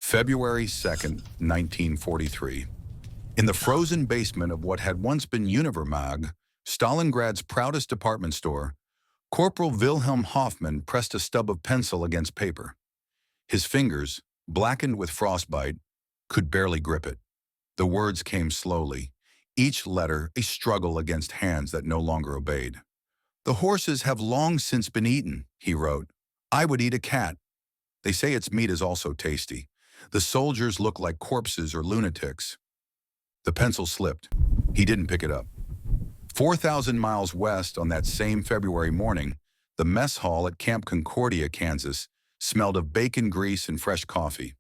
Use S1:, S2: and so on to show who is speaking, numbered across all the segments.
S1: February 2nd, 1943. In the frozen basement of what had once been Univermag, Stalingrad's proudest department store, Corporal Wilhelm Hoffmann pressed a stub of pencil against paper. His fingers, blackened with frostbite, could barely grip it. The words came slowly, each letter a struggle against hands that no longer obeyed. "The horses have long since been eaten," he wrote. "I would eat a cat. They say its meat is also tasty. The soldiers look like corpses or lunatics." The pencil slipped. He didn't pick it up. 4,000 miles west on that same February morning, the mess hall at Camp Concordia, Kansas, smelled of bacon grease and fresh coffee.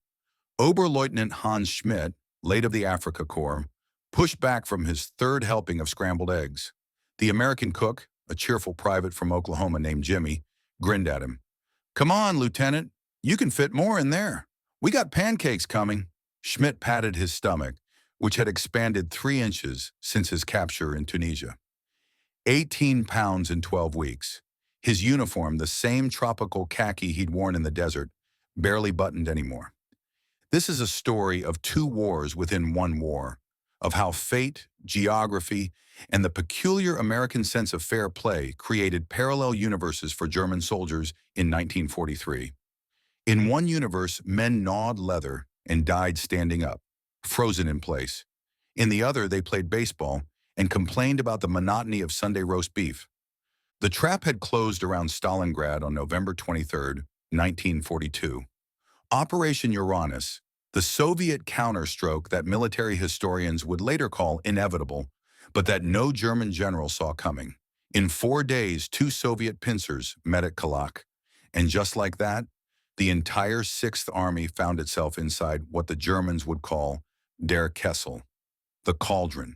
S1: Oberleutnant Hans Schmidt, late of the Africa Corps, pushed back from his third helping of scrambled eggs. The American cook, a cheerful private from Oklahoma named Jimmy, grinned at him. "Come on, Lieutenant. You can fit more in there. We got pancakes coming." Schmidt patted his stomach, which had expanded 3 inches since his capture in Tunisia. 18 pounds in 12 weeks. His uniform, the same tropical khaki he'd worn in the desert, barely buttoned anymore. This is a story of 2 wars within 1 war, of how fate, geography, and the peculiar American sense of fair play created parallel universes for German soldiers in 1943. In one universe, men gnawed leather and died standing up, frozen in place. In the other, they played baseball and complained about the monotony of Sunday roast beef. The trap had closed around Stalingrad on November 23, 1942. Operation Uranus, the Soviet counterstroke that military historians would later call inevitable, but that no German general saw coming. In 4 days, 2 Soviet pincers met at Kalak, and just like that, the entire 6th Army found itself inside what the Germans would call Der Kessel, the cauldron.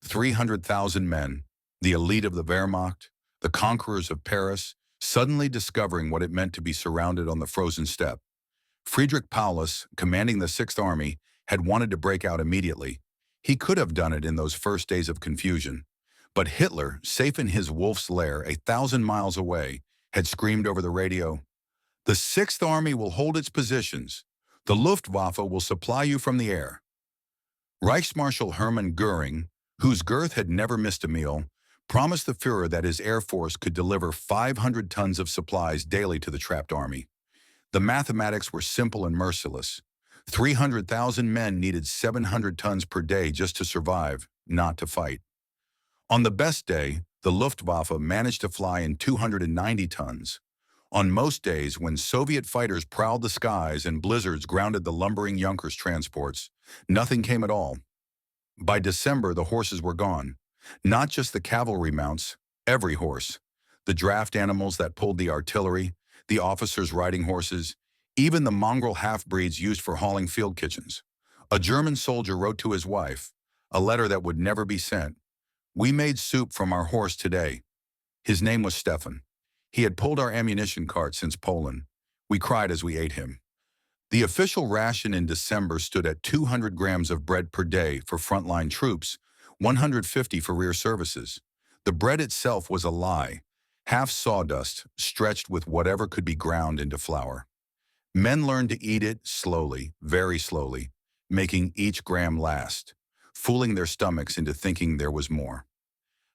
S1: 300,000 men, the elite of the Wehrmacht, the conquerors of Paris, suddenly discovering what it meant to be surrounded on the frozen steppe. Friedrich Paulus, commanding the 6th Army, had wanted to break out immediately. He could have done it in those first days of confusion. But Hitler, safe in his wolf's lair 1,000 miles away, had screamed over the radio, "The 6th Army will hold its positions. The Luftwaffe will supply you from the air." Reichsmarshal Hermann Göring, whose girth had never missed a meal, promised the Führer that his air force could deliver 500 tons of supplies daily to the trapped army. The mathematics were simple and merciless. 300,000 men needed 700 tons per day just to survive, not to fight. On the best day, the Luftwaffe managed to fly in 290 tons. On most days, when Soviet fighters prowled the skies and blizzards grounded the lumbering Junkers transports, nothing came at all. By December, the horses were gone. Not just the cavalry mounts, every horse. The draft animals that pulled the artillery, the officers' riding horses, even the mongrel half-breeds used for hauling field kitchens. A German soldier wrote to his wife, a letter that would never be sent. "We made soup from our horse today." His name was Stefan. He had pulled our ammunition cart since Poland. We cried as we ate him. The official ration in December stood at 200 grams of bread per day for frontline troops, 150 for rear services. The bread itself was a lie, half sawdust, stretched with whatever could be ground into flour. Men learned to eat it slowly, very slowly, making each gram last, fooling their stomachs into thinking there was more.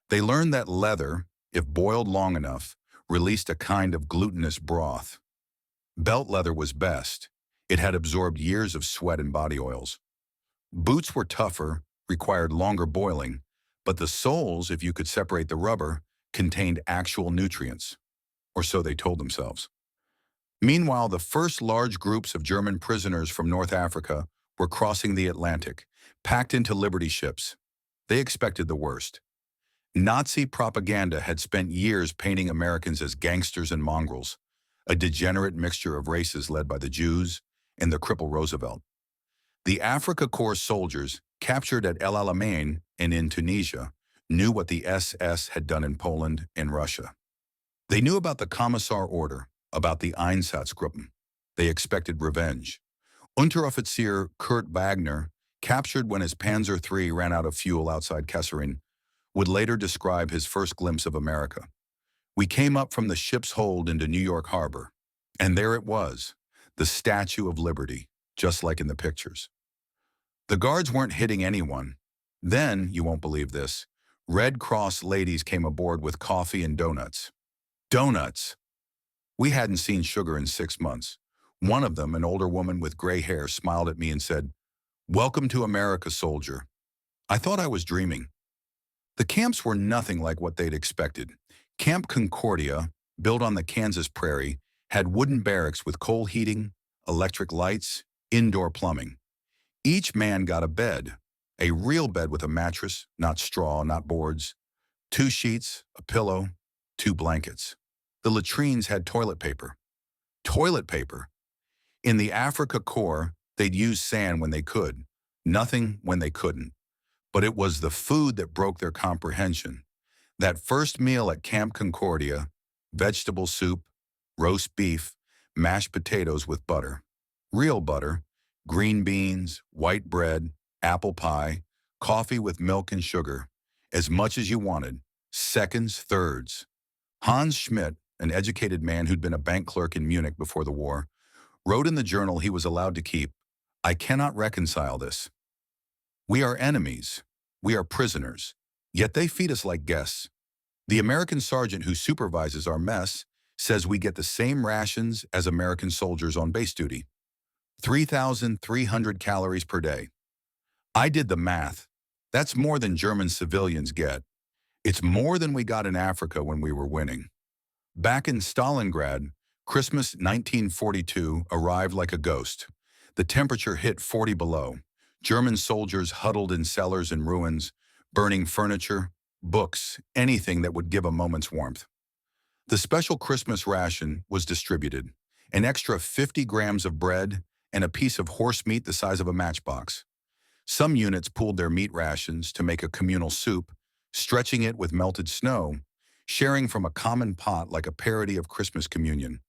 S1: They learned that leather, if boiled long enough, released a kind of glutinous broth. Belt leather was best. It had absorbed years of sweat and body oils. Boots were tougher, required longer boiling, but the soles, if you could separate the rubber, contained actual nutrients, or so they told themselves. Meanwhile, the first large groups of German prisoners from North Africa were crossing the Atlantic, packed into Liberty ships. They expected the worst. Nazi propaganda had spent years painting Americans as gangsters and mongrels, a degenerate mixture of races led by the Jews and the cripple Roosevelt. The Africa Corps soldiers, captured at El Alamein and in Tunisia, knew what the SS had done in Poland and Russia. They knew about the Commissar Order, about the Einsatzgruppen. They expected revenge. Unteroffizier Kurt Wagner, captured when his Panzer III ran out of fuel outside Kasserine, would later describe his first glimpse of America. "We came up from the ship's hold into New York Harbor, and there it was, the Statue of Liberty, just like in the pictures. The guards weren't hitting anyone. Then, you won't believe this, Red Cross ladies came aboard with coffee and donuts. Donuts! We hadn't seen sugar in 6 months. One of them, an older woman with gray hair, smiled at me and said, "Welcome to America, soldier." I thought I was dreaming. The camps were nothing like what they'd expected. Camp Concordia, built on the Kansas prairie, had wooden barracks with coal heating, electric lights, indoor plumbing. Each man got a bed, a real bed with a mattress, not straw, not boards, 2 sheets, a pillow, 2 blankets. The latrines had toilet paper. Toilet paper! In the Africa Corps, they'd use sand when they could, nothing when they couldn't. But it was the food that broke their comprehension. That first meal at Camp Concordia, vegetable soup, roast beef, mashed potatoes with butter. Real butter, green beans, white bread, apple pie, coffee with milk and sugar. As much as you wanted. Seconds, thirds. Hans Schmidt, an educated man who'd been a bank clerk in Munich before the war, wrote in the journal he was allowed to keep, "I cannot reconcile this. We are enemies. We are prisoners. Yet they feed us like guests. The American sergeant who supervises our mess says we get the same rations as American soldiers on base duty. 3,300 calories per day. I did the math. That's more than German civilians get. It's more than we got in Africa when we were winning." Back in Stalingrad, Christmas 1942 arrived like a ghost. The temperature hit 40 below. German soldiers huddled in cellars and ruins, burning furniture, books, anything that would give a moment's warmth. The special Christmas ration was distributed, an extra 50 grams of bread and a piece of horse meat the size of a matchbox. Some units pooled their meat rations to make a communal soup, stretching it with melted snow, sharing from a common pot like a parody of Christmas communion.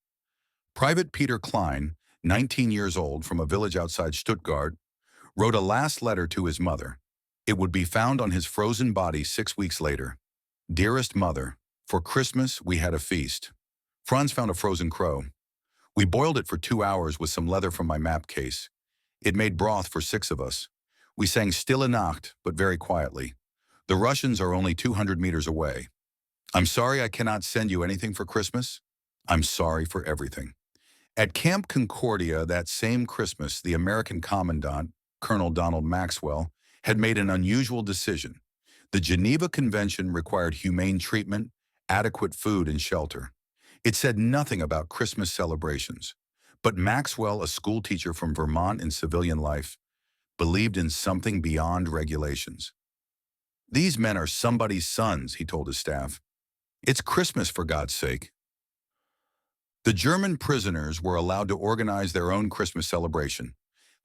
S1: Private Peter Klein, 19 years old from a village outside Stuttgart, wrote a last letter to his mother. It would be found on his frozen body 6 weeks later. "Dearest mother, for Christmas we had a feast. Franz found a frozen crow. We boiled it for 2 hours with some leather from my map case. It made broth for 6 of us. We sang Stille Nacht, but very quietly. The Russians are only 200 meters away. I'm sorry I cannot send you anything for Christmas. I'm sorry for everything." At Camp Concordia that same Christmas, the American commandant, Colonel Donald Maxwell, had made an unusual decision. The Geneva Convention required humane treatment, adequate food, and shelter. It said nothing about Christmas celebrations. But Maxwell, a schoolteacher from Vermont in civilian life, believed in something beyond regulations. "These men are somebody's sons," he told his staff. "It's Christmas, for God's sake." The German prisoners were allowed to organize their own Christmas celebration.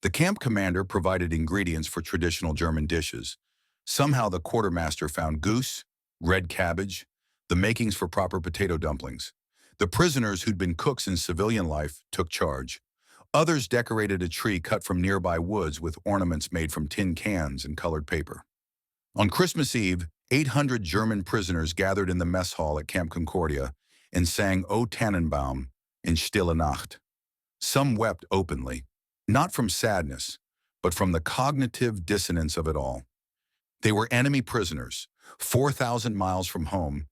S1: The camp commander provided ingredients for traditional German dishes. Somehow the quartermaster found goose, red cabbage, the makings for proper potato dumplings. The prisoners who'd been cooks in civilian life took charge. Others decorated a tree cut from nearby woods with ornaments made from tin cans and colored paper. On Christmas Eve, 800 German prisoners gathered in the mess hall at Camp Concordia and sang O Tannenbaum in Stille Nacht. Some wept openly, not from sadness, but from the cognitive dissonance of it all. They were enemy prisoners, 4,000 miles from home,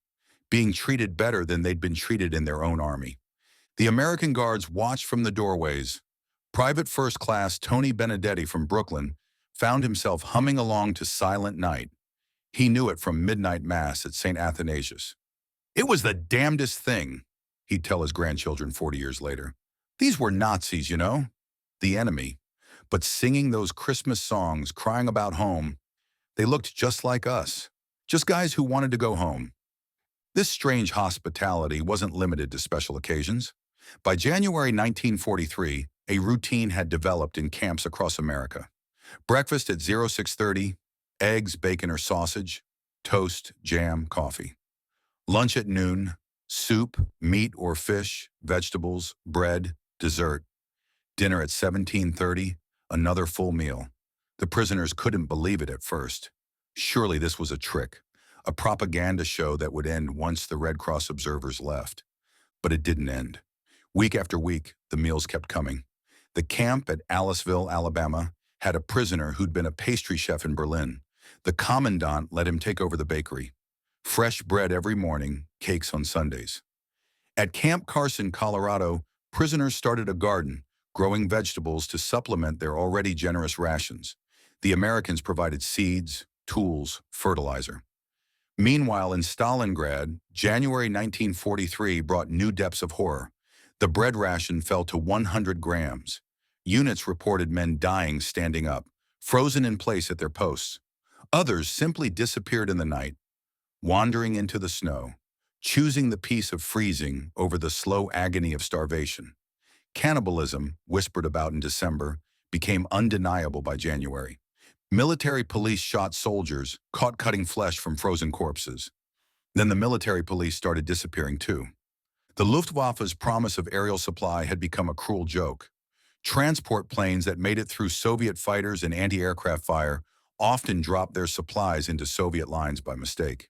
S1: being treated better than they'd been treated in their own army. The American guards watched from the doorways. Private First Class Tony Benedetti from Brooklyn found himself humming along to Silent Night. He knew it from midnight mass at St. Athanasius. "It was the damnedest thing," he'd tell his grandchildren 40 years later. "These were Nazis, you know, the enemy. But singing those Christmas songs, crying about home, they looked just like us, just guys who wanted to go home." This strange hospitality wasn't limited to special occasions. By January 1943, a routine had developed in camps across America. Breakfast at 0630, eggs, bacon, or sausage, toast, jam, coffee. Lunch at noon, soup, meat or fish, vegetables, bread, dessert. Dinner at 17:30, another full meal. The prisoners couldn't believe it at first. Surely this was a trick, a propaganda show that would end once the Red Cross observers left. But it didn't end. Week after week, the meals kept coming. The camp at Aliceville, Alabama, had a prisoner who'd been a pastry chef in Berlin. The commandant let him take over the bakery. Fresh bread every morning, cakes on Sundays. At Camp Carson, Colorado, prisoners started a garden, growing vegetables to supplement their already generous rations. The Americans provided seeds, tools, fertilizer. Meanwhile, in Stalingrad, January 1943 brought new depths of horror. The bread ration fell to 100 grams. Units reported men dying standing up, frozen in place at their posts. Others simply disappeared in the night, wandering into the snow, choosing the peace of freezing over the slow agony of starvation. Cannibalism, whispered about in December, became undeniable by January. Military police shot soldiers, caught cutting flesh from frozen corpses. Then the military police started disappearing too. The Luftwaffe's promise of aerial supply had become a cruel joke. Transport planes that made it through Soviet fighters and anti-aircraft fire often dropped their supplies into Soviet lines by mistake.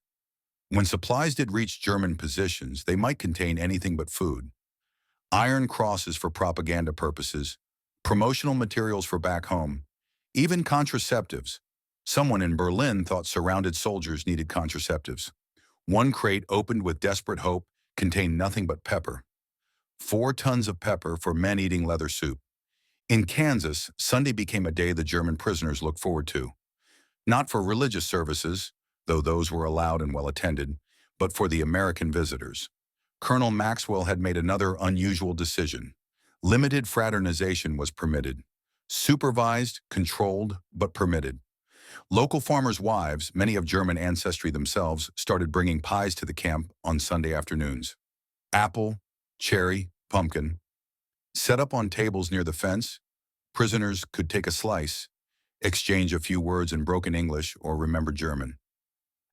S1: When supplies did reach German positions, they might contain anything but food. Iron crosses for propaganda purposes, promotional materials for back home, even contraceptives. Someone in Berlin thought surrounded soldiers needed contraceptives. One crate opened with desperate hope contained nothing but pepper. 4 tons of pepper for men eating leather soup. In Kansas, Sunday became a day the German prisoners looked forward to. Not for religious services, though those were allowed and well attended, but for the American visitors. Colonel Maxwell had made another unusual decision. Limited fraternization was permitted. Supervised, controlled, but permitted. Local farmers' wives, many of German ancestry themselves, started bringing pies to the camp on Sunday afternoons. Apple, cherry, pumpkin. Set up on tables near the fence, prisoners could take a slice, exchange a few words in broken English or remember German.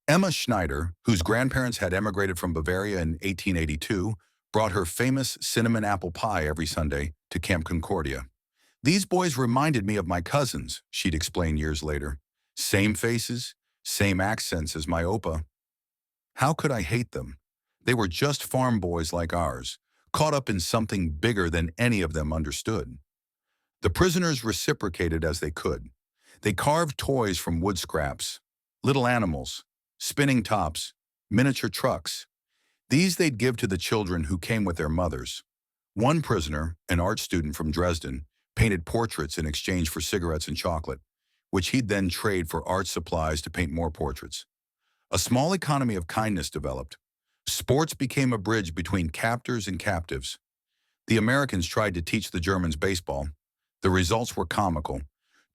S1: Emma Schneider, whose grandparents had emigrated from Bavaria in 1882, brought her famous cinnamon apple pie every Sunday to Camp Concordia. "These boys reminded me of my cousins," she'd explain years later. "Same faces, same accents as my opa." How could I hate them? They were just farm boys like ours, caught up in something bigger than any of them understood. The prisoners reciprocated as they could. They carved toys from wood scraps, little animals, spinning tops, miniature trucks. These they'd give to the children who came with their mothers. One prisoner, an art student from Dresden, painted portraits in exchange for cigarettes and chocolate, which he'd then trade for art supplies to paint more portraits. A small economy of kindness developed. Sports became a bridge between captors and captives. The Americans tried to teach the Germans baseball. The results were comical.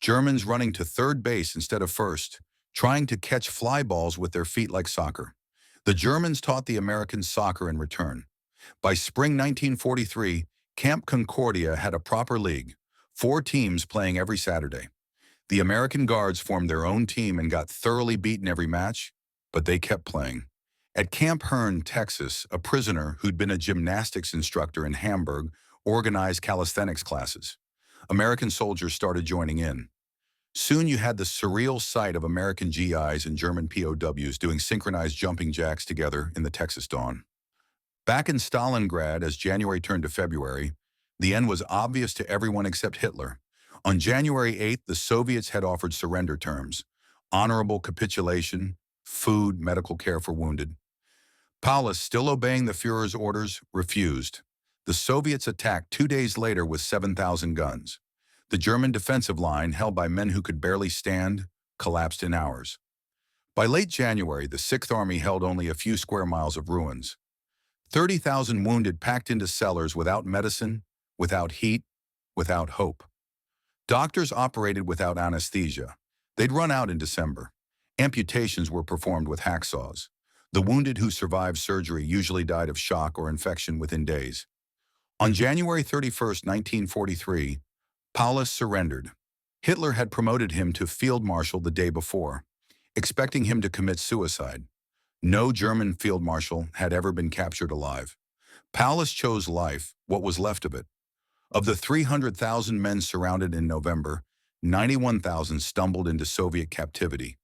S1: Germans running to third base instead of first, trying to catch fly balls with their feet like soccer. The Germans taught the Americans soccer in return. By spring 1943, Camp Concordia had a proper league, 4 teams playing every Saturday. The American Guards formed their own team and got thoroughly beaten every match, but they kept playing. At Camp Hearn, Texas, a prisoner who'd been a gymnastics instructor in Hamburg organized calisthenics classes. American soldiers started joining in. Soon you had the surreal sight of American GIs and German POWs doing synchronized jumping jacks together in the Texas dawn. Back in Stalingrad, as January turned to February, the end was obvious to everyone except Hitler. On January 8th, the Soviets had offered surrender terms: honorable capitulation, food, medical care for wounded. Paulus, still obeying the Führer's orders, refused. The Soviets attacked 2 days later with 7,000 guns. The German defensive line, held by men who could barely stand, collapsed in hours. By late January, the Sixth Army held only a few square miles of ruins. 30,000 wounded packed into cellars without medicine, without heat, without hope. Doctors operated without anesthesia. They'd run out in December. Amputations were performed with hacksaws. The wounded who survived surgery usually died of shock or infection within days. On January 31, 1943, Paulus surrendered. Hitler had promoted him to field marshal the day before, expecting him to commit suicide. No German field marshal had ever been captured alive. Paulus chose life, what was left of it. Of the 300,000 men surrounded in November, 91,000 stumbled into Soviet captivity.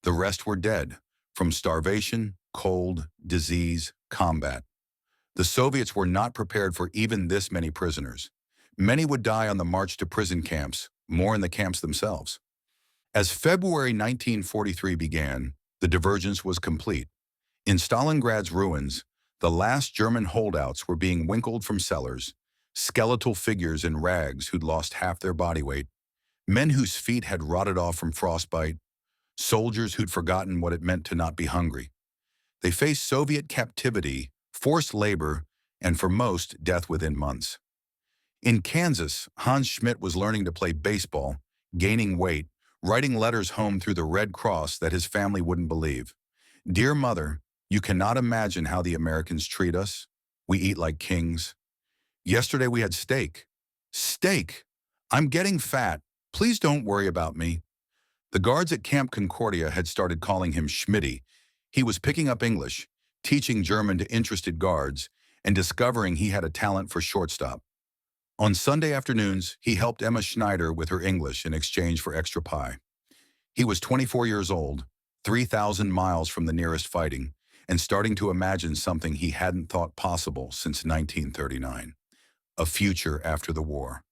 S1: The rest were dead, from starvation, cold, disease, combat. The Soviets were not prepared for even this many prisoners. Many would die on the march to prison camps, more in the camps themselves. As February 1943 began, the divergence was complete. In Stalingrad's ruins, the last German holdouts were being winkled from cellars, skeletal figures in rags who'd lost half their body weight, men whose feet had rotted off from frostbite, soldiers who'd forgotten what it meant to not be hungry. They faced Soviet captivity, forced labor, and for most, death within months. In Kansas, Hans Schmidt was learning to play baseball, gaining weight, writing letters home through the Red Cross that his family wouldn't believe. Dear Mother, you cannot imagine how the Americans treat us. We eat like kings. Yesterday we had steak. Steak! I'm getting fat. Please don't worry about me. The guards at Camp Concordia had started calling him Schmitty. He was picking up English, teaching German to interested guards, and discovering he had a talent for shortstop. On Sunday afternoons, he helped Emma Schneider with her English in exchange for extra pie. He was 24 years old, 3,000 miles from the nearest fighting, and starting to imagine something he hadn't thought possible since 1939, a future after the war.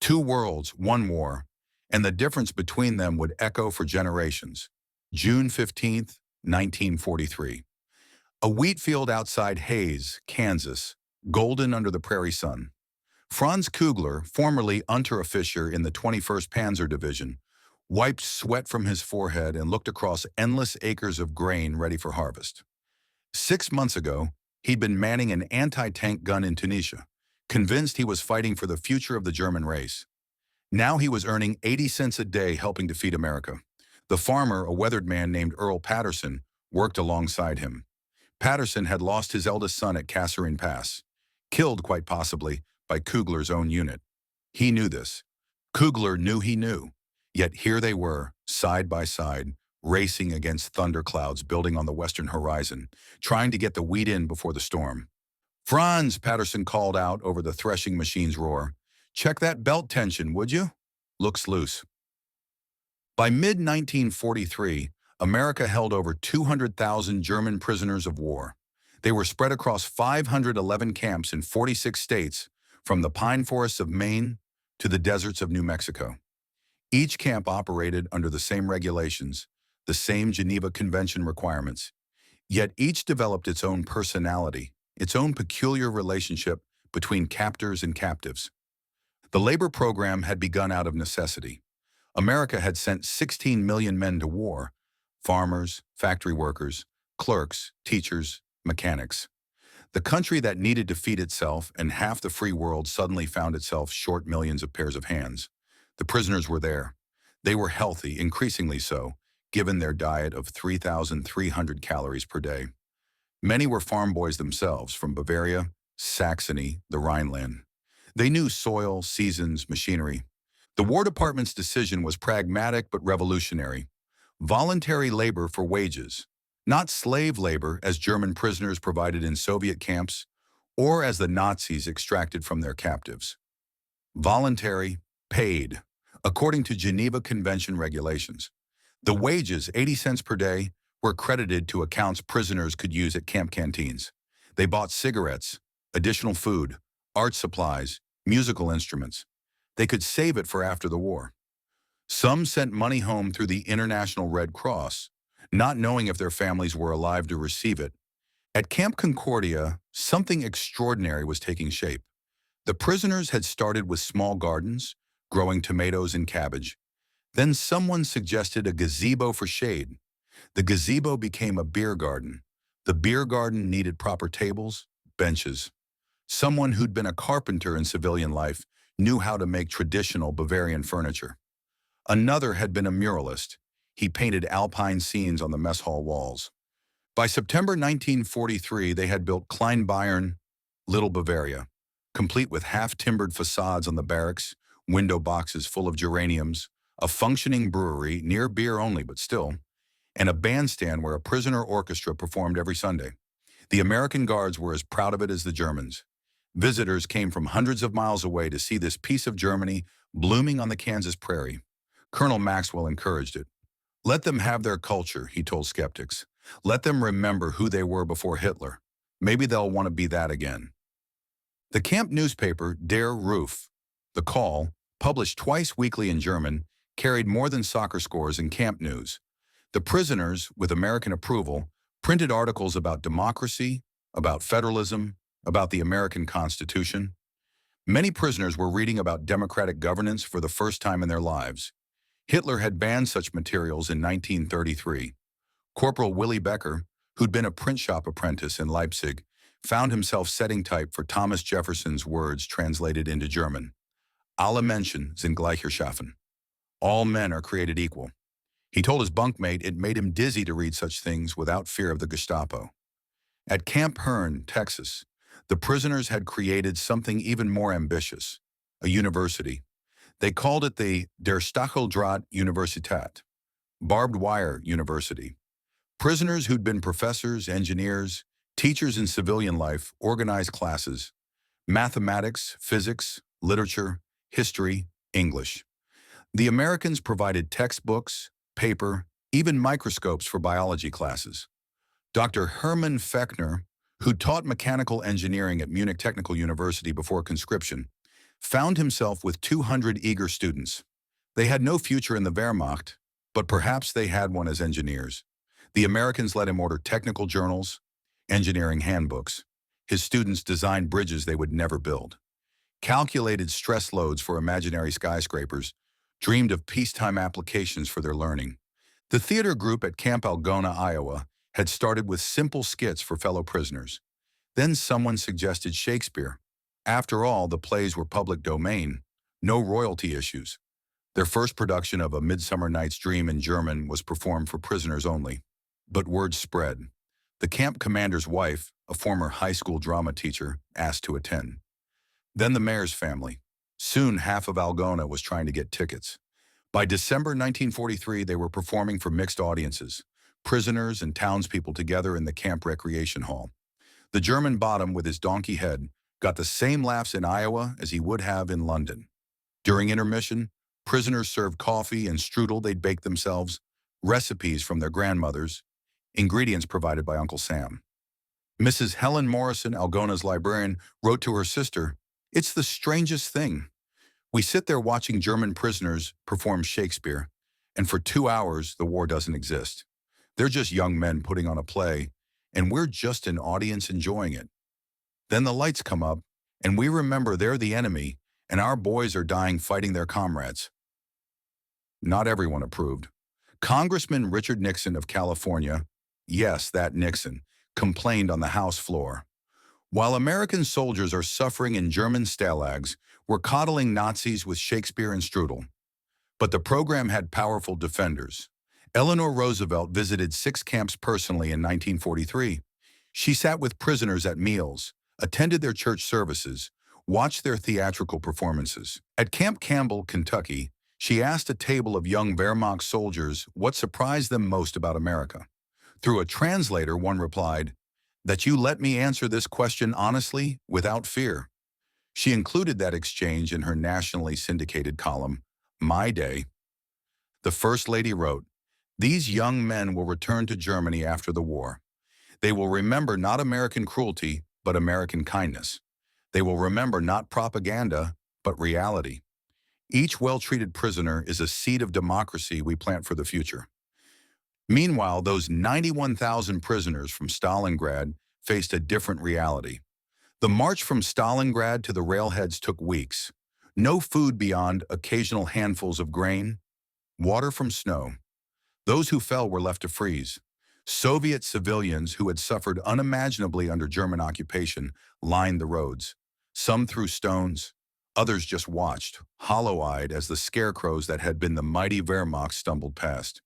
S1: Two worlds, one war, and the difference between them would echo for generations. June 15th, 1943. A wheat field outside Hays, Kansas, golden under the prairie sun. Franz Kugler, formerly Unteroffizier in the 21st Panzer Division, wiped sweat from his forehead and looked across endless acres of grain ready for harvest. 6 months ago, he'd been manning an anti-tank gun in Tunisia, convinced he was fighting for the future of the German race. Now he was earning 80 cents a day helping to feed America. The farmer, a weathered man named Earl Patterson, worked alongside him. Patterson had lost his eldest son at Kasserine Pass, killed quite possibly by Kugler's own unit. He knew this. Kugler knew he knew. Yet here they were, side by side, racing against thunderclouds building on the western horizon, trying to get the wheat in before the storm. "Franz," Patterson called out over the threshing machine's roar. "Check that belt tension, would you? Looks loose." By mid-1943, America held over 200,000 German prisoners of war. They were spread across 511 camps in 46 states, from the pine forests of Maine to the deserts of New Mexico. Each camp operated under the same regulations, the same Geneva Convention requirements, yet each developed its own personality, its own peculiar relationship between captors and captives. The labor program had begun out of necessity. America had sent 16 million men to war: farmers, factory workers, clerks, teachers, mechanics. The country that needed to feed itself and half the free world suddenly found itself short millions of pairs of hands. The prisoners were there. They were healthy, increasingly so, given their diet of 3,300 calories per day. Many were farm boys themselves from Bavaria, Saxony, the Rhineland. They knew soil, seasons, machinery. The War Department's decision was pragmatic but revolutionary. Voluntary labor for wages, not slave labor as German prisoners provided in Soviet camps or as the Nazis extracted from their captives. Voluntary, paid, according to Geneva Convention regulations. The wages, 80 cents per day, were credited to accounts prisoners could use at camp canteens. They bought cigarettes, additional food, art supplies, musical instruments. They could save it for after the war. Some sent money home through the International Red Cross, not knowing if their families were alive to receive it. At Camp Concordia, something extraordinary was taking shape. The prisoners had started with small gardens, growing tomatoes and cabbage. Then someone suggested a gazebo for shade. The gazebo became a beer garden. The beer garden needed proper tables, benches. Someone who'd been a carpenter in civilian life knew how to make traditional Bavarian furniture. Another had been a muralist. He painted alpine scenes on the mess hall walls. By September 1943, they had built Klein Bayern, Little Bavaria, complete with half-timbered facades on the barracks, window boxes full of geraniums, a functioning brewery, near beer only but still, and a bandstand where a prisoner orchestra performed every Sunday. The American guards were as proud of it as the Germans. Visitors came from hundreds of miles away to see this piece of Germany blooming on the Kansas prairie. Colonel Maxwell encouraged it. "Let them have their culture," he told skeptics. "Let them remember who they were before Hitler. Maybe they'll want to be that again." The camp newspaper, Der Ruf, The Call, published twice weekly in German, carried more than soccer scores and camp news. The prisoners, with American approval, printed articles about democracy, about federalism, about the American Constitution. Many prisoners were reading about democratic governance for the first time in their lives. Hitler had banned such materials in 1933. Corporal Willy Becker, who'd been a print shop apprentice in Leipzig, found himself setting type for Thomas Jefferson's words translated into German. Alle Menschen sind gleich erschaffen. All men are created equal. He told his bunkmate it made him dizzy to read such things without fear of the Gestapo. At Camp Hearn, Texas, the prisoners had created something even more ambitious, a university. They called it the Der Stacheldraht Universität, barbed wire university. Prisoners who'd been professors, engineers, teachers in civilian life organized classes: mathematics, physics, literature, history, English. The Americans provided textbooks, paper, even microscopes for biology classes. Dr. Hermann Fechner, who taught mechanical engineering at Munich Technical University before conscription, found himself with 200 eager students. They had no future in the Wehrmacht, but perhaps they had one as engineers. The Americans let him order technical journals, engineering handbooks. His students designed bridges they would never build, calculated stress loads for imaginary skyscrapers, dreamed of peacetime applications for their learning. The theater group at Camp Algona, Iowa, had started with simple skits for fellow prisoners. Then someone suggested Shakespeare. After all, the plays were public domain, no royalty issues. Their first production of A Midsummer Night's Dream in German was performed for prisoners only. But word spread. The camp commander's wife, a former high school drama teacher, asked to attend. Then the mayor's family. Soon half of Algona was trying to get tickets. By December 1943, they were performing for mixed audiences, prisoners and townspeople together in the camp recreation hall. The German bottom, with his donkey head, got the same laughs in Iowa as he would have in London. During intermission, prisoners served coffee and strudel they'd baked themselves, recipes from their grandmothers, ingredients provided by Uncle Sam. Mrs. Helen Morrison, Algona's librarian, wrote to her sister, "It's the strangest thing. We sit there watching German prisoners perform Shakespeare, and for 2 hours the war doesn't exist. They're just young men putting on a play, and we're just an audience enjoying it. Then the lights come up, and we remember they're the enemy, and our boys are dying fighting their comrades." Not everyone approved. Congressman Richard Nixon of California, yes, that Nixon, complained on the House floor. While American soldiers are suffering in German stalags, we're coddling Nazis with Shakespeare and strudel. But the program had powerful defenders. Eleanor Roosevelt visited 6 camps personally in 1943. She sat with prisoners at meals, attended their church services, watched their theatrical performances. At Camp Campbell, Kentucky, she asked a table of young Wehrmacht soldiers what surprised them most about America. Through a translator, one replied, "That you let me answer this question honestly, without fear." She included that exchange in her nationally syndicated column, My Day. The First Lady wrote, "These young men will return to Germany after the war. They will remember not American cruelty, but American kindness. They will remember not propaganda, but reality. Each well-treated prisoner is a seed of democracy we plant for the future." Meanwhile, those 91,000 prisoners from Stalingrad faced a different reality. The march from Stalingrad to the railheads took weeks. No food beyond occasional handfuls of grain, water from snow. Those who fell were left to freeze. Soviet civilians who had suffered unimaginably under German occupation lined the roads. Some threw stones, others just watched, hollow-eyed as the scarecrows that had been the mighty Wehrmacht stumbled past.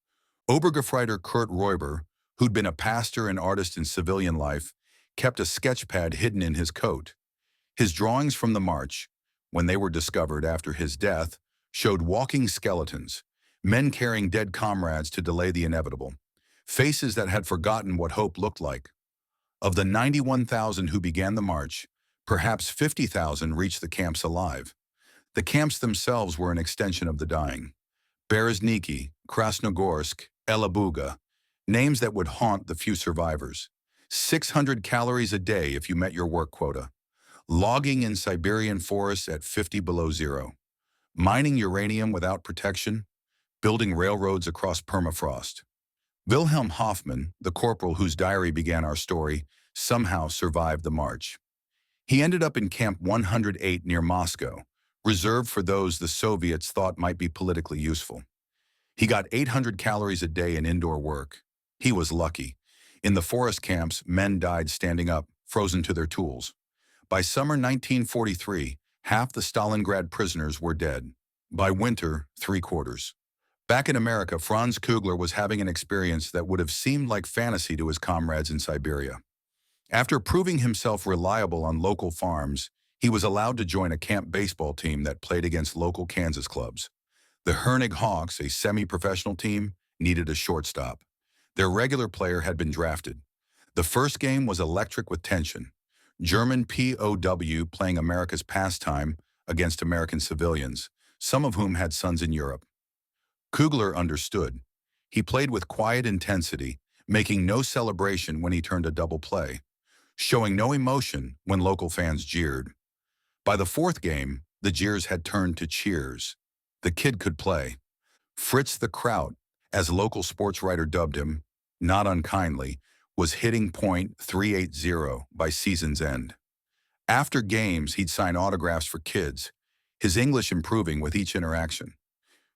S1: Obergefreiter Kurt Reuber, who'd been a pastor and artist in civilian life, kept a sketchpad hidden in his coat. His drawings from the march, when they were discovered after his death, showed walking skeletons, men carrying dead comrades to delay the inevitable, faces that had forgotten what hope looked like. Of the 91,000 who began the march, perhaps 50,000 reached the camps alive. The camps themselves were an extension of the dying. Berezniki, Krasnogorsk, Elabuga, names that would haunt the few survivors. 600 calories a day if you met your work quota. Logging in Siberian forests at 50 below zero. mining uranium without protection, building railroads across permafrost. Wilhelm Hoffmann, the corporal whose diary began our story, somehow survived the march. He ended up in Camp 108 near Moscow, reserved for those the Soviets thought might be politically useful. He got 800 calories a day in indoor work. He was lucky. In the forest camps, men died standing up, frozen to their tools. By summer 1943, half the Stalingrad prisoners were dead. By winter, three-quarters. Back in America, Franz Kugler was having an experience that would have seemed like fantasy to his comrades in Siberia. After proving himself reliable on local farms, he was allowed to join a camp baseball team that played against local Kansas clubs. The Hernig Hawks, a semi-professional team, needed a shortstop. Their regular player had been drafted. The first game was electric with tension. German POW playing America's pastime against American civilians, some of whom had sons in Europe. Kugler understood. He played with quiet intensity, making no celebration when he turned a double play, showing no emotion when local fans jeered. By the fourth game, the jeers had turned to cheers. The kid could play. Fritz the Kraut, as local sports writer dubbed him, not unkindly, was hitting .380 by season's end. After games, he'd sign autographs for kids, his English improving with each interaction.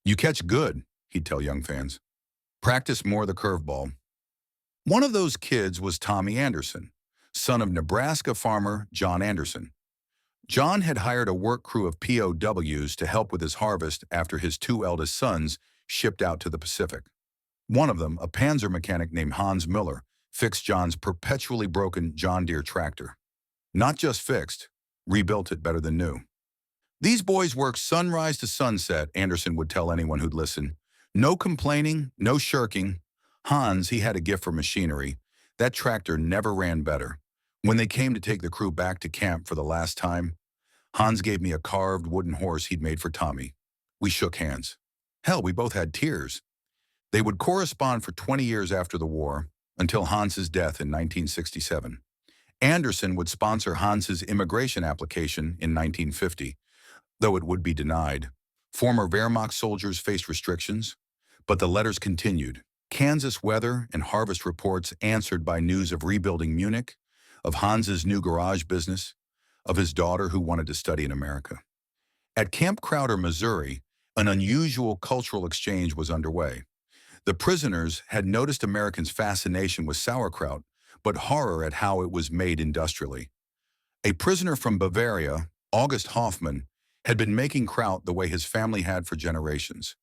S1: "You catch good," he'd tell young fans. "Practice more the curveball." One of those kids was Tommy Anderson, son of Nebraska farmer John Anderson. John had hired a work crew of POWs to help with his harvest after his two eldest sons shipped out to the Pacific. One of them, a Panzer mechanic named Hans Miller, fixed John's perpetually broken John Deere tractor. Not just fixed, rebuilt it better than new. "These boys work sunrise to sunset," Anderson would tell anyone who'd listen. "No complaining, no shirking." Hans, he had a gift for machinery. That tractor never ran better. When they came to take the crew back to camp for the last time, Hans gave me a carved wooden horse he'd made for Tommy. We shook hands. Hell, we both had tears. They would correspond for 20 years after the war, until Hans's death in 1967. Anderson would sponsor Hans's immigration application in 1950, though it would be denied. Former Wehrmacht soldiers faced restrictions, but the letters continued. Kansas weather and harvest reports answered by news of rebuilding Munich, of Hans's new garage business, of his daughter who wanted to study in America. At Camp Crowder, Missouri, an unusual cultural exchange was underway. The prisoners had noticed Americans' fascination with sauerkraut, but horror at how it was made industrially. A prisoner from Bavaria, August Hoffmann, had been making kraut the way his family had for generations.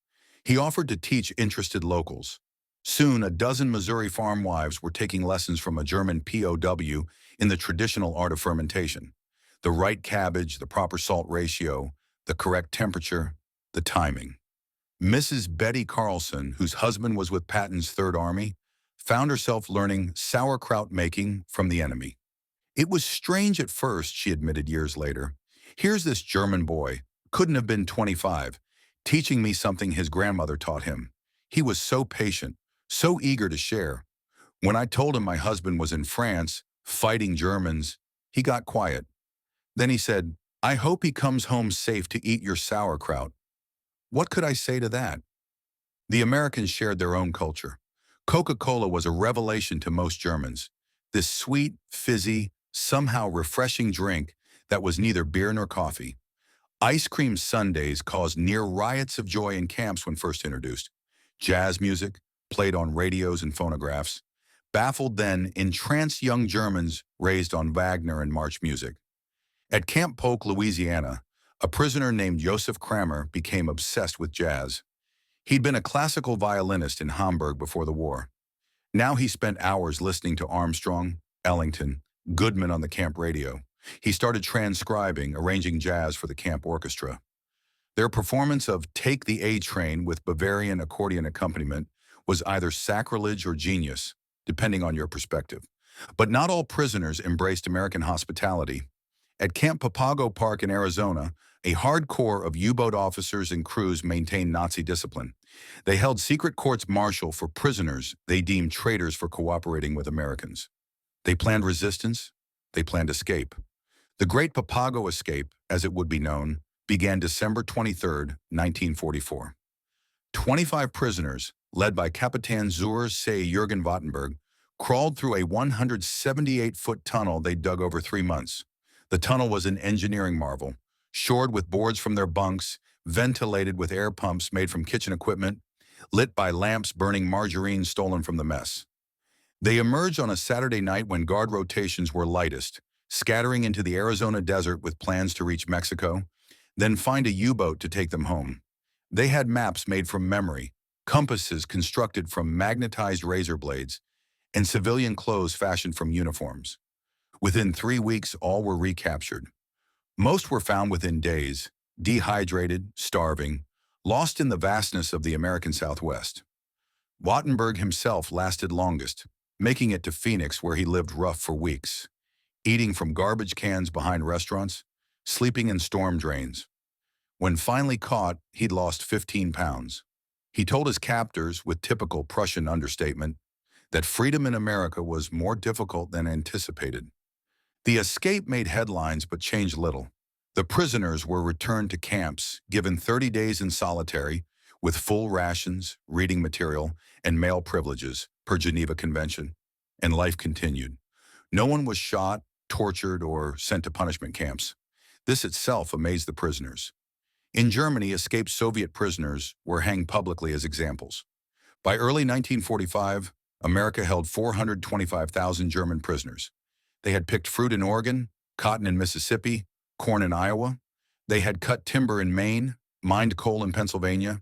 S1: He offered to teach interested locals. Soon, a dozen Missouri farm wives were taking lessons from a German POW in the traditional art of fermentation. The right cabbage, the proper salt ratio, the correct temperature, the timing. Mrs. Betty Carlson, whose husband was with Patton's Third Army, found herself learning sauerkraut making from the enemy. "It was strange at first," she admitted years later. "Here's this German boy, couldn't have been 25, teaching me something his grandmother taught him. He was so patient, so eager to share. When I told him my husband was in France, fighting Germans, he got quiet. Then he said, 'I hope he comes home safe to eat your sauerkraut.' What could I say to that?" The Americans shared their own culture. Coca-Cola was a revelation to most Germans. This sweet, fizzy, somehow refreshing drink that was neither beer nor coffee. Ice cream sundaes caused near riots of joy in camps when first introduced. Jazz music, played on radios and phonographs, baffled then entranced young Germans raised on Wagner and march music. At Camp Polk, Louisiana, a prisoner named Joseph Kramer became obsessed with jazz. He'd been a classical violinist in Hamburg before the war. Now he spent hours listening to Armstrong, Ellington, Goodman on the camp radio. He started transcribing, arranging jazz for the camp orchestra. Their performance of "Take the A Train" with Bavarian accordion accompaniment was either sacrilege or genius, depending on your perspective. But not all prisoners embraced American hospitality. At Camp Papago Park in Arizona, a hardcore of U-boat officers and crews maintained Nazi discipline. They held secret courts-martial for prisoners they deemed traitors for cooperating with Americans. They planned resistance. They planned escape. The Great Papago Escape, as it would be known, began December 23, 1944. 25 prisoners, led by Kapitan zur See Jürgen Wattenberg, crawled through a 178-foot tunnel they dug over 3 months. The tunnel was an engineering marvel, shored with boards from their bunks, ventilated with air pumps made from kitchen equipment, lit by lamps burning margarine stolen from the mess. They emerged on a Saturday night when guard rotations were lightest, scattering into the Arizona desert with plans to reach Mexico, then find a U-boat to take them home. They had maps made from memory, compasses constructed from magnetized razor blades, and civilian clothes fashioned from uniforms. Within 3 weeks, all were recaptured. Most were found within days, dehydrated, starving, lost in the vastness of the American Southwest. Wattenberg himself lasted longest, making it to Phoenix where he lived rough for weeks, eating from garbage cans behind restaurants, sleeping in storm drains. When finally caught, he'd lost 15 pounds. He told his captors, with typical Prussian understatement, that freedom in America was more difficult than anticipated. The escape made headlines but changed little. The prisoners were returned to camps, given 30 days in solitary, with full rations, reading material, and male privileges, per Geneva Convention, and life continued. No one was shot, tortured, or sent to punishment camps. This itself amazed the prisoners. In Germany, escaped Soviet prisoners were hanged publicly as examples. By early 1945, America held 425,000 German prisoners. They had picked fruit in Oregon, cotton in Mississippi, corn in Iowa. They had cut timber in Maine, mined coal in Pennsylvania,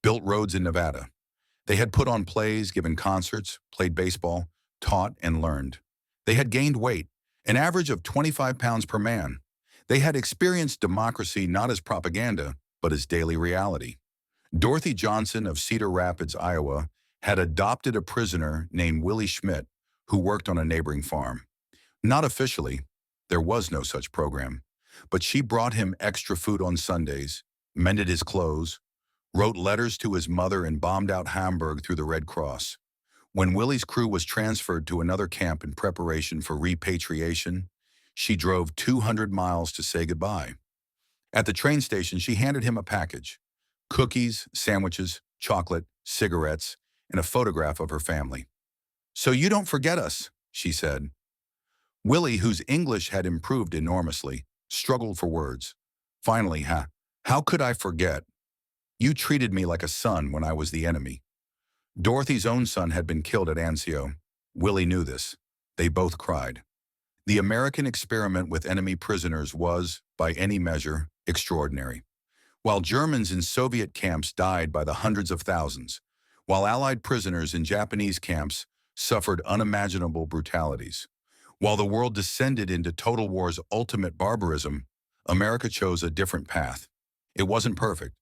S1: built roads in Nevada. They had put on plays, given concerts, played baseball, taught, and learned. They had gained weight, an average of 25 pounds per man. They had experienced democracy not as propaganda, but as daily reality. Dorothy Johnson of Cedar Rapids, Iowa, had adopted a prisoner named Willie Schmidt, who worked on a neighboring farm. Not officially, there was no such program, but she brought him extra food on Sundays, mended his clothes, wrote letters to his mother, and bombed out Hamburg through the Red Cross. When Willie's crew was transferred to another camp in preparation for repatriation, she drove 200 miles to say goodbye. At the train station, she handed him a package: cookies, sandwiches, chocolate, cigarettes, and a photograph of her family. "So you don't forget us," she said. Willie, whose English had improved enormously, struggled for words. Finally, how could I forget? You treated me like a son when I was the enemy." Dorothy's own son had been killed at Anzio. Willie knew this. They both cried. The American experiment with enemy prisoners was, by any measure, extraordinary. While Germans in Soviet camps died by the hundreds of thousands, while Allied prisoners in Japanese camps suffered unimaginable brutalities, while the world descended into total war's ultimate barbarism, America chose a different path. It wasn't perfect.